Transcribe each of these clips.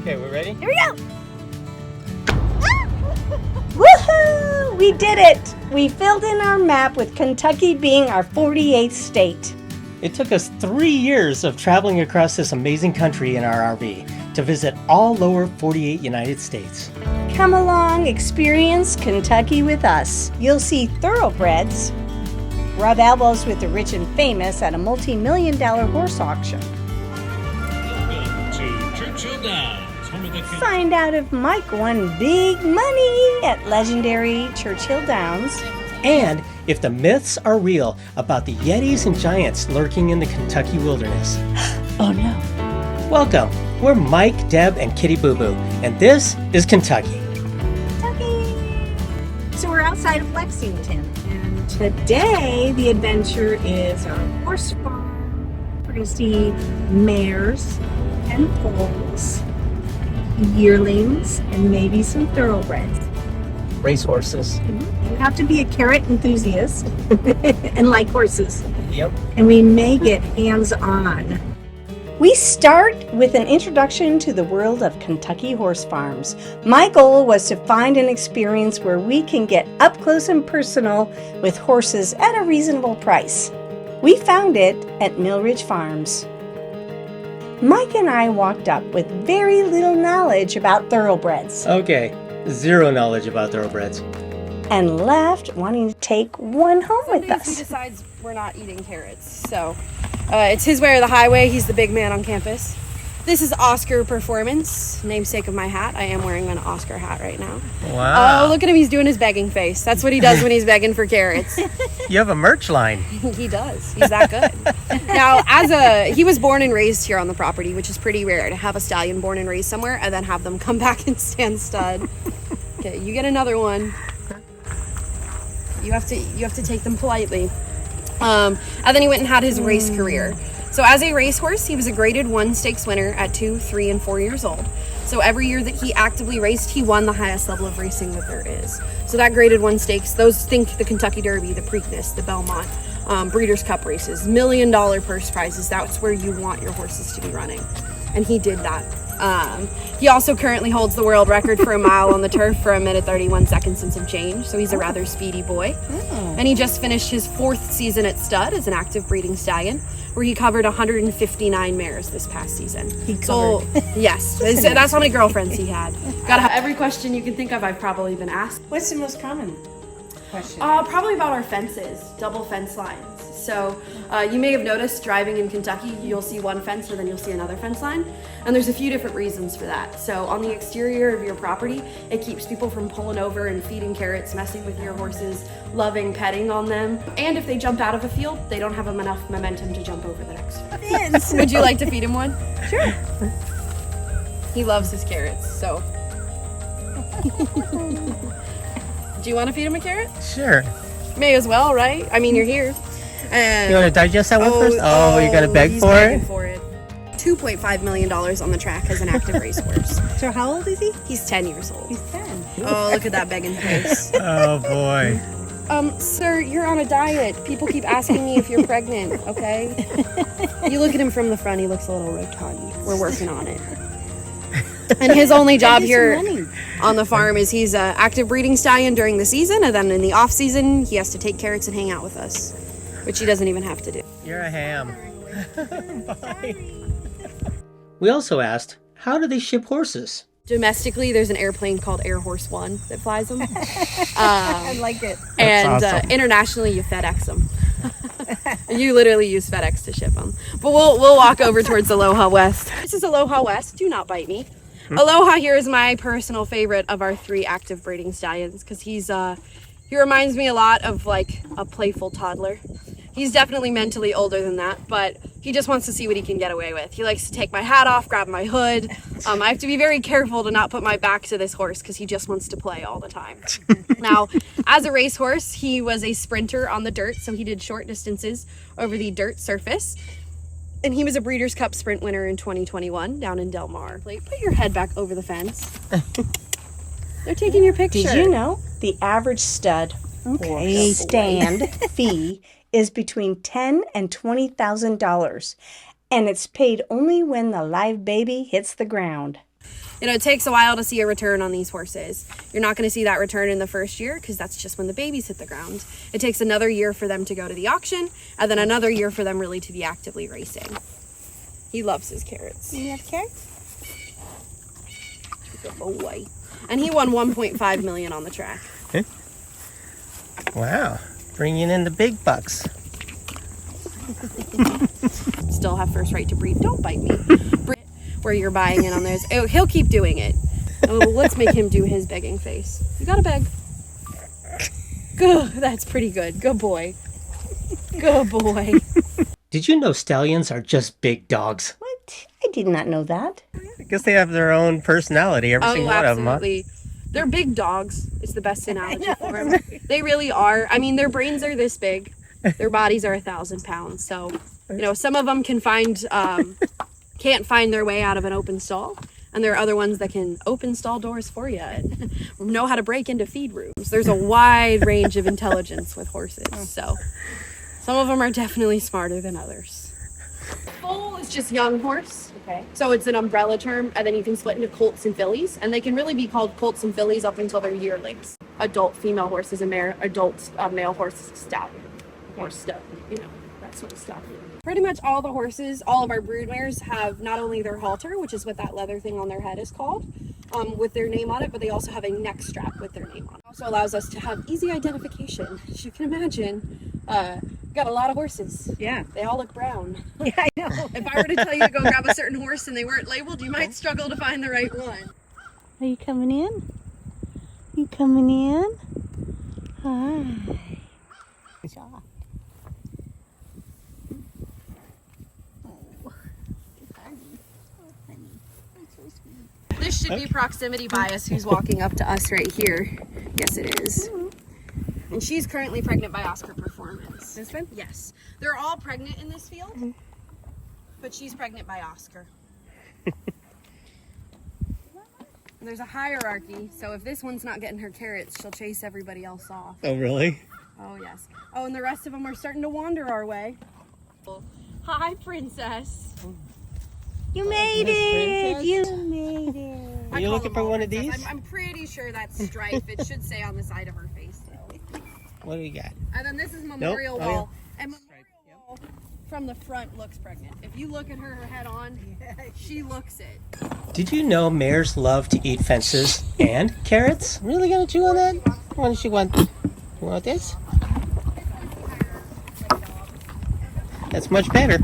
Okay, we're ready? Here we go! Woohoo! We did it! We filled in our map with Kentucky being our 48th state. It took us 3 years of traveling across this amazing country in our RV to visit all lower 48 United States. Come along, experience Kentucky with us. You'll see thoroughbreds, rub elbows with the rich and famous at a multi-million-dollar horse auction. Welcome to Churchill Downs, home of the Find out if Mike won big money at legendary Churchill Downs. And if the myths are real about the Yetis and giants lurking in the Kentucky wilderness. Oh no. Welcome. We're Mike, Deb, and Kitty Boo Boo, and this is Kentucky. Kentucky! So we're outside of Lexington, and today the adventure is our horse farm. We're going to see mares and foals, yearlings, and maybe some thoroughbreds. Racehorses. You have to be a carrot enthusiast and like horses. Yep. And we may get hands-on. We start with an introduction to the world of Kentucky horse farms. My goal was to find an experience where we can get up close and personal with horses at a reasonable price. We found it at Mill Ridge Farms. Mike and I walked up with very little knowledge about thoroughbreds. Okay, zero knowledge about thoroughbreds. And left wanting to take one home with He us. decides we're not eating carrots, so it's his way or the highway. He's the big man on campus. This is Oscar Performance, namesake of my hat. I am wearing an Oscar hat right now. Wow. Oh, look at him. He's doing his begging face. That's what he does when he's begging for carrots. You have a merch line. He does. He's that good. Now, he was born and raised here on the property, which is pretty rare to have a stallion born and raised somewhere and then have them come back and stand stud. Okay, you get another one. You have to take them politely. And then he went and had his race career. So as a racehorse, he was a graded 1 stakes winner at 2, 3, and 4 years old. So every year that he actively raced, he won the highest level of racing that there is. So that graded 1 stakes, those think the Kentucky Derby, the Preakness, the Belmont, Breeders' Cup races, $1 million purse prizes. That's where you want your horses to be running. And he did that. He also currently holds the world record for a mile on the turf for 1 minute 31 seconds and some change, so he's a rather speedy boy. And he just finished his 4th season at stud as an active breeding stallion, where he covered 159 mares this past season. Yes, that's how many girlfriends he had. Gotta have every question you can think of. I've probably been asked. What's the most common question? Probably about our fences, double fence lines. So you may have noticed driving in Kentucky, you'll see one fence and then you'll see another fence line. And there's a few different reasons for that. So on the exterior of your property, it keeps people from pulling over and feeding carrots, messing with your horses, loving petting on them. And if they jump out of a field, they don't have enough momentum to jump over the next fence. Would you like to feed him one? Sure. He loves his carrots, so. Do you want to feed him a carrot? Sure. May as well, right? I mean, you're here. You want to digest that one first? Oh, you got to beg he's for begging it? for it. $2.5 million on the track as an active racehorse. So how old is he? He's 10 years old. He's 10. Oh, look at that begging face. Oh, boy. Sir, you're on a diet. People keep asking me if you're pregnant, okay? You look at him from the front, he looks a little rotund. We're working on it. And his only job here on the farm is he's an active breeding stallion during the season, and then in the off season, he has to take carrots and hang out with us, which he doesn't even have to do. You're a ham. Bye. We also asked, how do they ship horses? Domestically, there's an airplane called Air Horse One that flies them. I like it. And awesome. Internationally, you FedEx them. You literally use FedEx to ship them. But we'll walk over towards Aloha West. This is Aloha West. Do not bite me. Aloha here is my personal favorite of our 3 active breeding stallions because he reminds me a lot of like a playful toddler. He's definitely mentally older than that, but he just wants to see what he can get away with. He likes to take my hat off, grab my hood. I have to be very careful to not put my back to this horse because he just wants to play all the time. Now, as a racehorse, he was a sprinter on the dirt, so he did short distances over the dirt surface. And he was a Breeders' Cup Sprint winner in 2021 down in Del Mar. Put your head back over the fence. They're taking your picture. Did you know the average stud or stand fee is between $10,000 and $20,000, and it's paid only when the live baby hits the ground. You know, it takes a while to see a return on these horses. You're not going to see that return in the first year because that's just when the babies hit the ground. It takes another year for them to go to the auction and then another year for them really to be actively racing. He loves his carrots. You have carrots? Good boy. And he won $1.5 million on the track. Okay. Wow. Bringing in the big bucks. Still have first right to breed. Don't bite me. Where you're buying in on those. Oh, he'll keep doing it. Oh, let's make him do his begging face. You gotta beg. Good. That's pretty good. Good boy. Good boy. Did you know stallions are just big dogs? What? I did not know that. I guess they have their own personality, every single one of them, huh? Absolutely. They're big dogs. It's the best analogy for them. They really are. I mean, their brains are this big. Their bodies are 1,000 pounds. So, you know, some of them can can't find their way out of an open stall. And there are other ones that can open stall doors for you and know how to break into feed rooms. There's a wide range of intelligence with horses. So some of them are definitely smarter than others. Foal is just young horse. Okay. So it's an umbrella term, and then you can split into colts and fillies, and they can really be called colts and fillies up until they're yearlings. Adult female horse is a mare, adult male horse is a stallion, or stud, you know, that sort of stuff. Pretty much all the horses, all of our brood mares have not only their halter, which is what that leather thing on their head is called, with their name on it, but they also have a neck strap with their name on it. It also allows us to have easy identification. As you can imagine, got a lot of horses. Yeah. They all look brown. Yeah, I know. If I were to tell you to go grab a certain horse and they weren't labeled, you might struggle to find the right one. Are you coming in? You coming in? Hi. Good job. This should be proximity bias who's walking up to us right here. Yes, it is. And she's currently pregnant by Oscar Performance. This one? Yes. They're all pregnant in this field, but she's pregnant by Oscar. And there's a hierarchy, so if this one's not getting her carrots, she'll chase everybody else off. Oh, really? Oh, yes. Oh, and the rest of them are starting to wander our way. Hi, princess. You made it! You made it! Are you looking for one of these? I'm pretty sure that's Stripe. It should say on the side of her face, though. What do we got? And then this is Memorial Nope. Oh, Wall. And Memorial Wall from the front looks pregnant. If you look at her head on, she looks it. Did you know mares love to eat fences and carrots? Really gonna chew on that? What does she want? You want this? That's much better.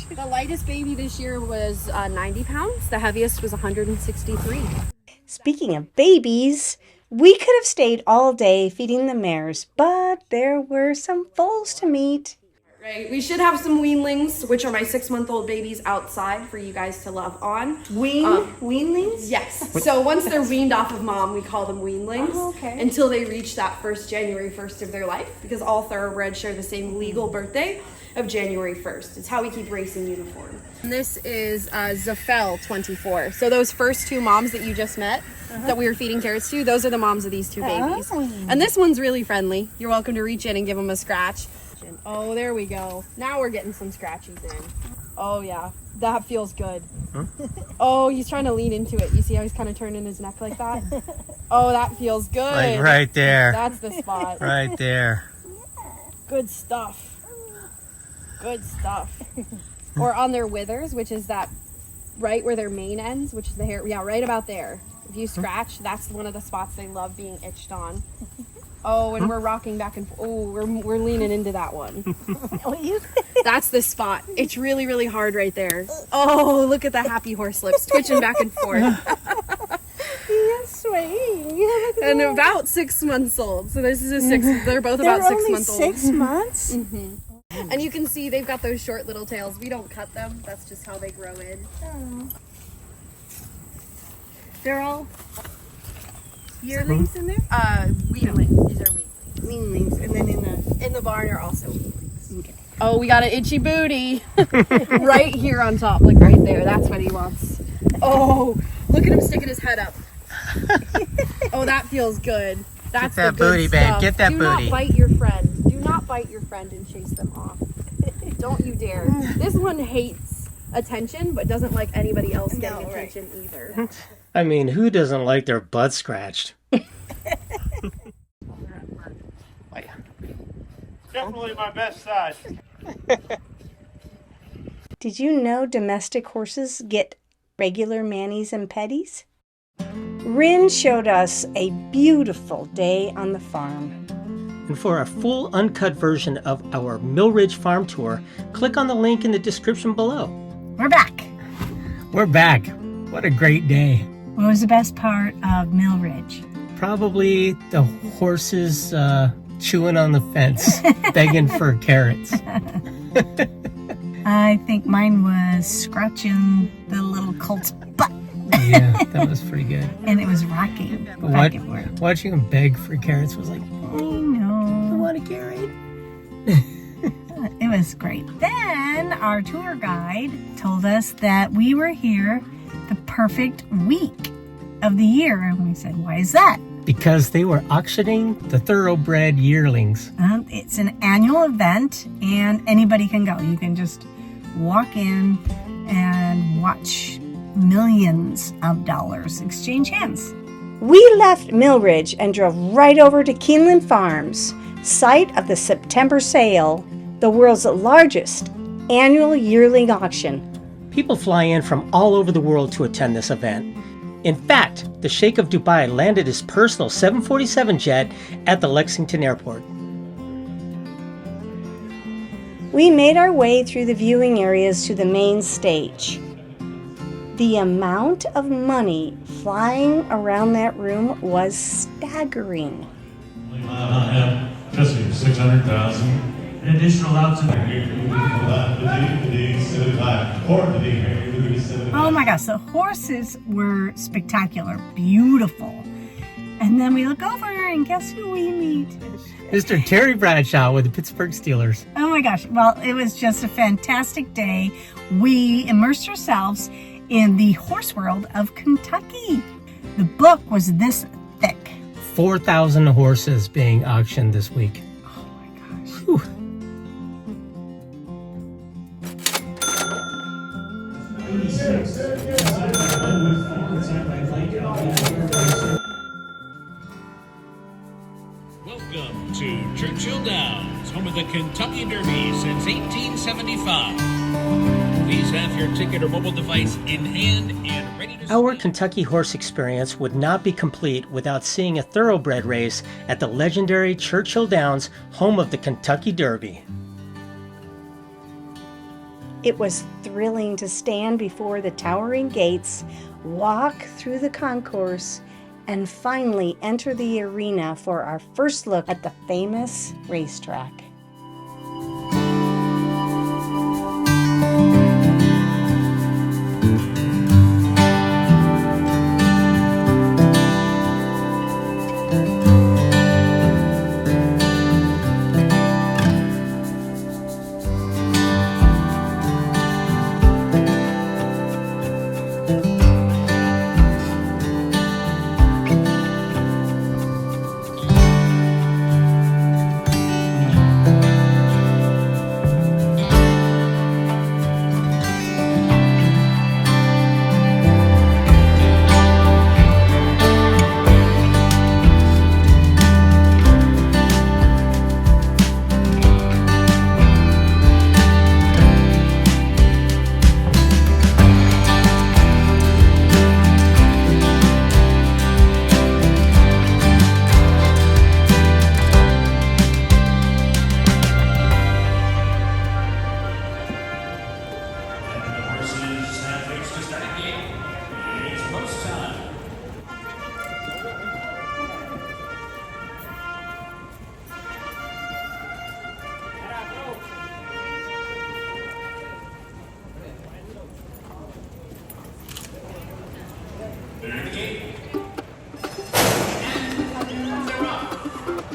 The lightest baby this year was 90 pounds. The heaviest was 163. Speaking of babies, we could have stayed all day feeding the mares, but there were some foals to meet. Right. We should have some weanlings, which are my 6-month-old babies, outside for you guys to love on. Weanlings? Yes. So once they're weaned off of mom, we call them weanlings. Oh, okay. Until they reach that first January 1st of their life, because all thoroughbreds share the same legal birthday of January 1st. It's how we keep racing uniform. And this is Zafel 24. So those first two moms that you just met, that we were feeding carrots to, those are the moms of these two babies. Oh. And this one's really friendly. You're welcome to reach in and give them a scratch. Oh, there we go. Now we're getting some scratchies in. Oh, yeah. That feels good. Huh? Oh, he's trying to lean into it. You see how he's kind of turning his neck like that? Oh, that feels good. Like right there. That's the spot. Right there. Good stuff. Good stuff. Or on their withers, which is that right where their mane ends, which is the hair. Yeah, right about there. If you scratch, that's one of the spots they love being itched on. Oh, and we're rocking back and forth. Oh, we're leaning into that one. That's the spot. It's really, really hard right there. Oh, look at the happy horse lips twitching back and forth. Yes, sweet. And about 6 months old. So this is a 6. They're both about 6 months old. 6 months? And you can see they've got those short little tails. We don't cut them. That's just how they grow in. Oh. They're all Yearlings in there? weanlings. These are weanlings. Weanlings. And then In the barn are also weanlings. Okay. Oh, we got an itchy booty. Right here on top, like right there. That's what he wants. Oh, look at him sticking his head up. Oh, that feels good. That's Get that the good booty, babe. stuff. Get that Do booty. not bite your friend. Do not bite your friend and chase them off. Don't you dare. This one hates attention, but doesn't like anybody else getting attention either. I mean, who doesn't like their butt scratched? Definitely my best side. Did you know domestic horses get regular manis and petties? Rin showed us a beautiful day on the farm. And for a full uncut version of our Mill Ridge farm tour, click on the link in the description below. We're back. We're back. What a great day. What was the best part of Mill Ridge? Probably the horses chewing on the fence, begging for carrots. I think mine was scratching the little colt's butt. Yeah, that was pretty good. And it was rocking. Watching him beg for carrots was like, I know. I want a carrot. It was great. Then our tour guide told us that we were here the perfect week of the year. And we said, why is that? Because they were auctioning the thoroughbred yearlings. It's an annual event and anybody can go. You can just walk in and watch millions of dollars exchange hands. We left Mill Ridge and drove right over to Keeneland Farms, site of the September sale, the world's largest annual yearling auction. People fly in from all over the world to attend this event. In fact, the Sheikh of Dubai landed his personal 747 jet at the Lexington airport. We made our way through the viewing areas to the main stage. The amount of money flying around that room was staggering. Just 600,000. An additional out to Oh my gosh, the horses were spectacular, beautiful. And then we look over and guess who we meet? Mr. Terry Bradshaw with the Pittsburgh Steelers. Oh my gosh, well, it was just a fantastic day. We immersed ourselves in the horse world of Kentucky. The book was this thick. 4,000 horses being auctioned this week. Oh my gosh. Whew. Welcome to Churchill Downs, home of the Kentucky Derby since 1875. Please have your ticket or mobile device in hand and ready to Our speak. Kentucky horse experience would not be complete without seeing a thoroughbred race at the legendary Churchill Downs, home of the Kentucky Derby. It was thrilling to stand before the towering gates, walk through the concourse, and finally enter the arena for our first look at the famous racetrack.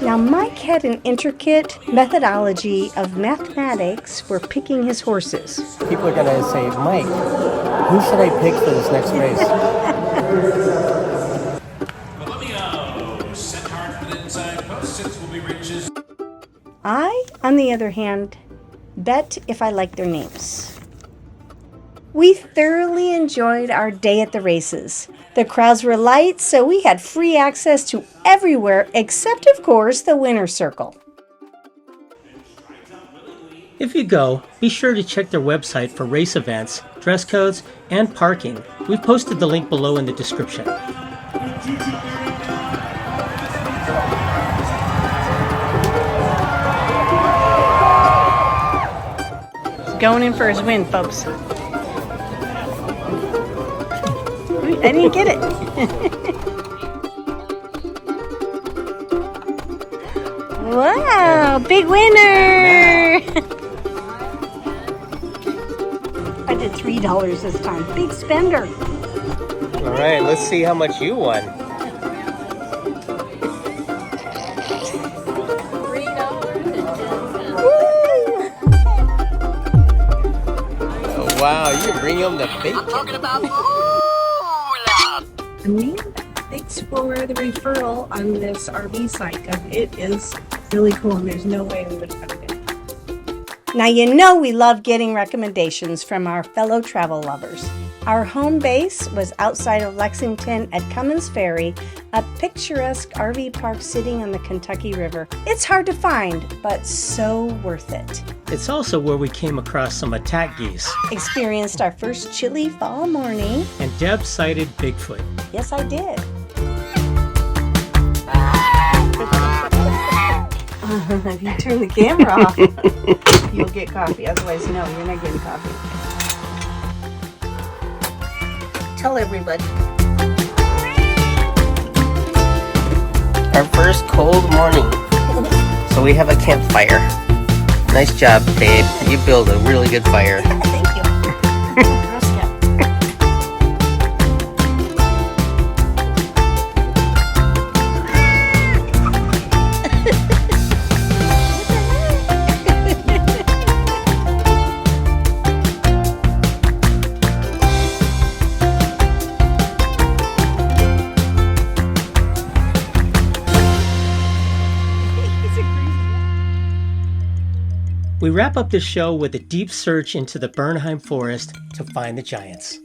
Now, Mike had an intricate methodology of mathematics for picking his horses. People are going to say, Mike, who should I pick for this next race? Romeo, set hard for the inside post. 6 will be Rich's. I, on the other hand, bet if I like their names. We thoroughly enjoyed our day at the races. The crowds were light, so we had free access to everywhere except, of course, the winner's circle. If you go, be sure to check their website for race events, dress codes, and parking. We've posted the link below in the description. He's going in for his win, folks. I didn't get it. Wow, big winner! I did $3 this time. Big spender. All right, let's see how much you won. Oh, wow, you can bring home the bacon. Amanda, thanks for the referral on this RV site. It is really cool, and there's no way we would find it. Now you know we love getting recommendations from our fellow travel lovers. Our home base was outside of Lexington at Cummins Ferry, a picturesque RV park sitting on the Kentucky River. It's hard to find, but so worth it. It's also where we came across some attack geese, Experienced our first chilly fall morning. and Deb sighted Bigfoot. Yes, I did. If you turn the camera off, you'll get coffee. Otherwise, no, you're not getting coffee. Tell everybody. Our first cold morning. So we have a campfire. Nice job, babe. You build a really good fire. Thank you. Girl Scout. We wrap up this show with a deep search into the Bernheim Forest to find the giants.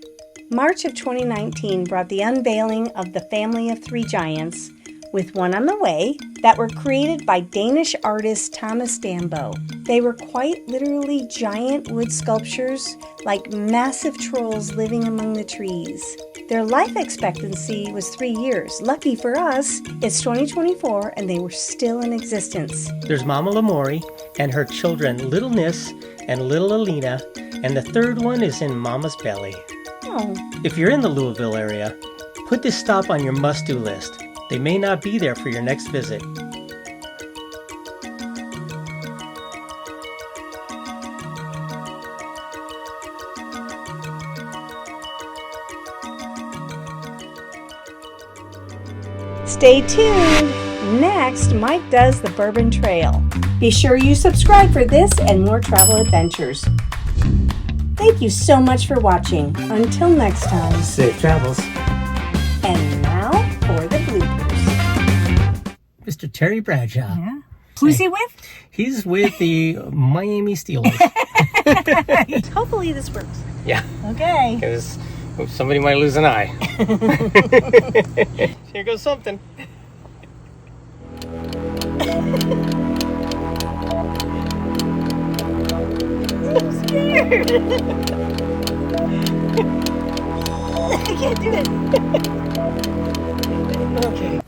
March of 2019 brought the unveiling of the family of 3 giants, with one on the way, that were created by Danish artist Thomas Dambo. They were quite literally giant wood sculptures, like massive trolls living among the trees. Their life expectancy was 3 years. Lucky for us, it's 2024 and they were still in existence. There's Mama Lamori and her children Little Nis and Little Alina, and the third one is in Mama's belly. Oh, If you're in the Louisville area, put this stop on your must-do list. They may not be there for your next visit. stay tuned. Next, Mike does the Bourbon Trail. Be sure you subscribe for this and more travel adventures. Thank you so much for watching. Until next time. Safe travels. And now for the bloopers. Mr. Terry Bradshaw. Yeah. Who's he with? He's with the Miami Steelers. Hopefully this works. Yeah, Okay. because somebody might lose an eye. Here goes something. I'm scared. I can't do it. Okay.